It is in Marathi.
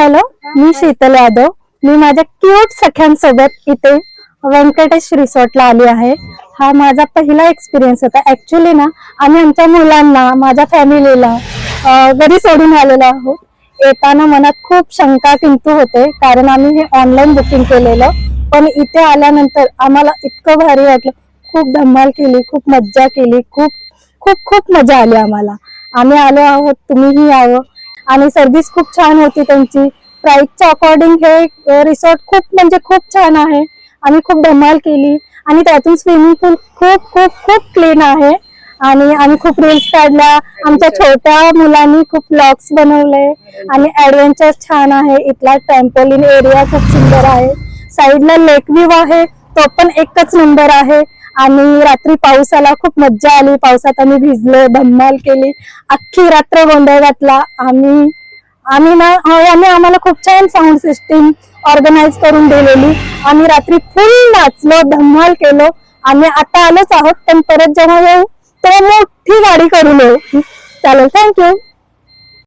हॅलो, मी शीतल यादव. मी माझ्या क्यूट सख्यांसोबत इथे व्यंकटेश रिसॉर्टला आली आहे. हा माझा पहिला एक्सपिरियन्स होता. ऍक्च्युली ना, आम्ही आमच्या मुलांना, माझ्या फॅमिलीला घरी सोडून आलेलो आहोत. येताना मनात खूप शंका किंतु होते, कारण आम्ही हे ऑनलाईन बुकिंग केलेलं. पण इथे आल्यानंतर आम्हाला इतकं भारी वाटलं. खूप धमाल केली, खूप मज्जा केली, खूप खूप खूप मजा आली आम्हाला. आम्ही आलो आहोत, तुम्हीही यावं. आणि सर्व्हिस खूप छान होती त्यांची. प्राइसच्या अकॉर्डिंग हे रिसॉर्ट खूप म्हणजे खूप छान आहे. आम्ही खूप धमाल केली आणि त्यातून स्विमिंग पूल खूप खूप खूप क्लीन आहे. आणि आम्ही खूप रील्स काढल्या. आमच्या छोट्या मुलांनी खूप व्लॉग्स बनवले आणि ऍडव्हेंचर छान आहे. इथला ट्रॅम्पोलिन एरिया खूप सुंदर आहे. साईडला लेक व्ह्यू आहे, तो पण एकच नंबर आहे. आणि रात्री पाऊस आला, खूप मज्जा आली. पावसात आम्ही भिजलो, धम्माल केली, अख्खी रात्र गोंधळ घातला आम्ही. यांनी आम्हाला खूप छान साऊंड सिस्टीम ऑर्गनाइज करून दिलेली. आम्ही रात्री फुल नाचलो, धम्माल केलो. आम्ही आता आलोच आहोत, पण परत जेव्हा येऊ तेव्हा मोठी गाडी करून येऊ. चालेल, थँक्यू.